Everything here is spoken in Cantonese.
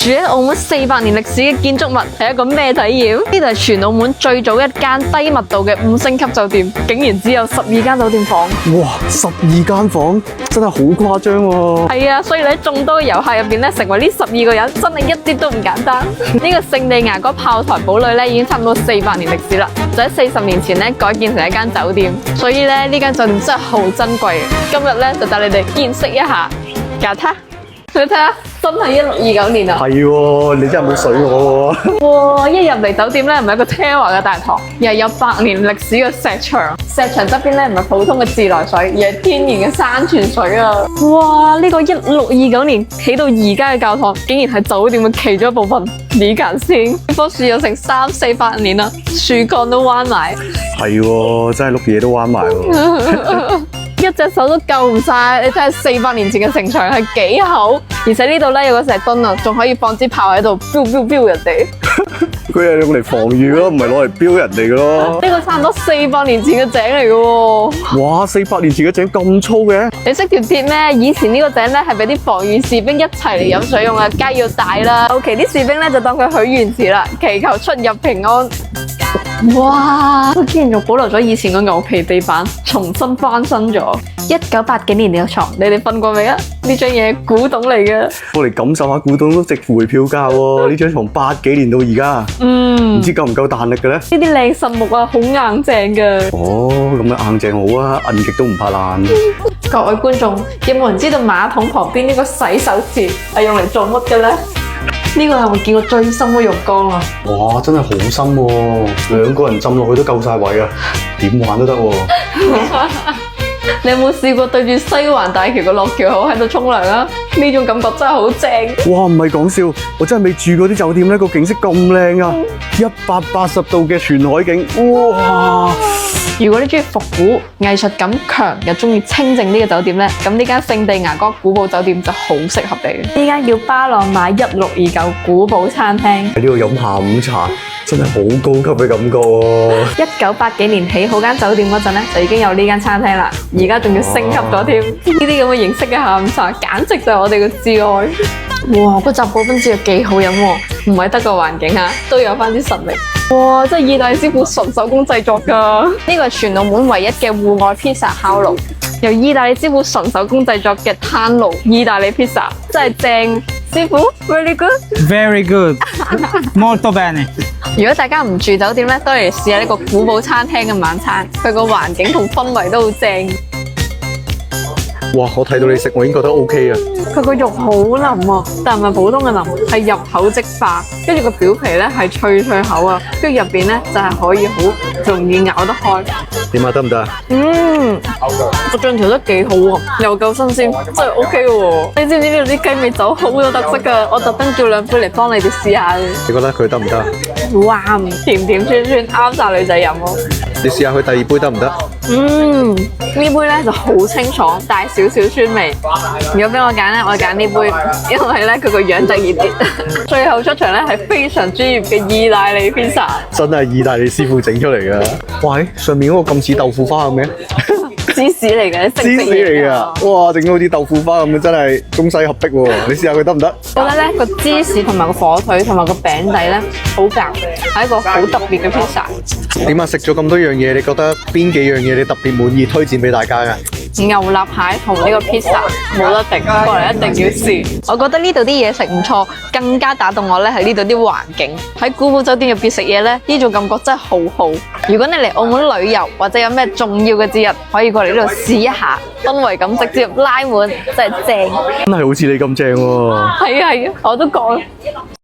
住喺澳門400年歷史嘅建築物係一個咩體驗？呢度係全澳門最早一間低密度嘅5星級酒店，竟然只有12間酒店房。哇，12間房真係好誇張喎！係啊，所以喺眾多嘅遊客入邊咧，成為呢12個人真係一啲都唔簡單。呢個聖地牙哥炮台堡壘咧已經差唔多400年歷史啦，就喺40年前咧改建成一間酒店，所以咧呢間酒店真係好珍貴。今日咧就帶你哋見識一下，架睇，你睇下。真係1629年啊！係喎，你真係冇水我喎！哇！一入嚟酒店咧，唔係一個奢華嘅大堂，而係有100年歷史嘅石牆。石牆側邊咧唔係普通嘅自來水，而係天然嘅山泉水啊！哇！呢個1629年起到而家嘅教堂，竟然係酒店嘅其中一部分。你揀先，呢棵樹有成300-400年啦，樹幹都彎埋。係喎，真係碌嘢都彎埋喎！一隻手都救唔晒，你睇下400年前嘅城牆係幾厚，而且呢度咧有個石墩啊，仲可以放支炮喺度飆人哋。佢係用嚟防禦咯，唔係攞嚟飆人哋嘅咯。呢個差唔多400年前嘅井嚟嘅喎。哇，400年前嘅井咁粗嘅？你識條鐵咩？以前呢個井咧係俾啲防禦士兵一齊嚟飲水用啊，梗係要帶啦。後期啲士兵咧就當佢許願池啦，祈求出入平安。哇！佢竟然仲保留咗以前個牛皮地板，重新翻新咗。1980幾年呢個床，你哋瞓過未啊？呢張嘢古董嚟嘅，我嚟感受下古董都值回票價喎！呢張床80幾年到而家，唔知夠唔夠彈力嘅咧？呢啲靚實木啊，好硬淨嘅。哦，咁樣硬淨好啊，摁極都唔怕爛。各位觀眾，有冇人知道馬桶旁邊呢個洗手池係用嚟做乜嘅咧？呢個係我見過最深嘅浴缸啊！哇，真係好深喎，2個人浸落去都夠晒位啊，點玩都得喎。你有冇試過對住西環大橋嘅落橋口喺度沖涼啊？呢種感覺真係好正。哇，唔係講笑，我真係未住過啲酒店咧，個景色咁靚啊！180度嘅全海景，哇！如果你中意復古、藝術感強又中意清靜呢個酒店咧，咁呢間聖地牙哥古堡酒店就好適合你。呢間叫巴朗馬1629古堡餐廳，喺呢度飲下午茶，真係好高級嘅感覺喎。1980幾年起好間酒店嗰陣咧，就已經有呢間餐廳啦，而家仲要升級咗添。呢啲咁嘅形式嘅下午茶，簡直就係我哋嘅至愛。哇，個雜果冰之又幾好飲喎，唔係得個環境嚇，都有翻啲實力。哇！真係意大利師傅純手工製作㗎，呢個係全澳門唯一嘅戶外披薩烤爐，由意大利師傅純手工製作嘅炭爐意大利披薩，真係正！師傅 ，very good，very good，molto bene。如果大家唔住酒店咧，都嚟試下呢個古堡餐廳嘅晚餐，佢個環境同氛圍都好正。哇！我睇到你食，我已經覺得 OK 啊。佢個肉好腍啊，但唔係普通嘅腍，係入口即化，跟住個表皮咧係脆口啊，跟住入邊咧就係可以好容易咬得開。點啊？得唔得啊？個醬調得幾好喎，又夠新鮮，真係 OK 喎。你知唔知呢度啲雞尾酒好有特色㗎？我特登叫2杯嚟幫你哋試下。你覺得佢得唔得啊？哇，甜甜酸酸，啱晒女仔飲喎。你試下佢第2杯得唔得？呢杯咧就好清爽，帶少少酸味。如果俾我揀咧，我揀呢杯，因為咧佢個樣得意啲。最後出場咧係非常專業嘅意大利披薩，真係意大利師傅整出嚟噶。喂，上面嗰個咁似豆腐花咁嘅？芝士嚟嘅，芝士嚟噶。哇，整到好似豆腐花咁嘅，真係中西合璧喎。你試下佢得唔得？我覺得咧個芝士同埋個火腿同埋個餅底咧好夾，係一個好特別嘅披薩。點啊？食咗咁多樣嘢，你覺得邊幾樣嘢你特別滿意，推薦俾大家㗎？牛肋蟹同呢個披薩冇得頂，過嚟一定要試。我覺得呢度啲嘢食唔錯，更加打動我咧係呢度啲環境。喺古堡酒店入邊食嘢咧，呢種感覺真係好好。如果你嚟澳門旅遊或者有咩重要嘅節日，可以過嚟呢度試一下，氛圍感直接拉滿，真係正。真係好似你咁正喎！係啊，我都講。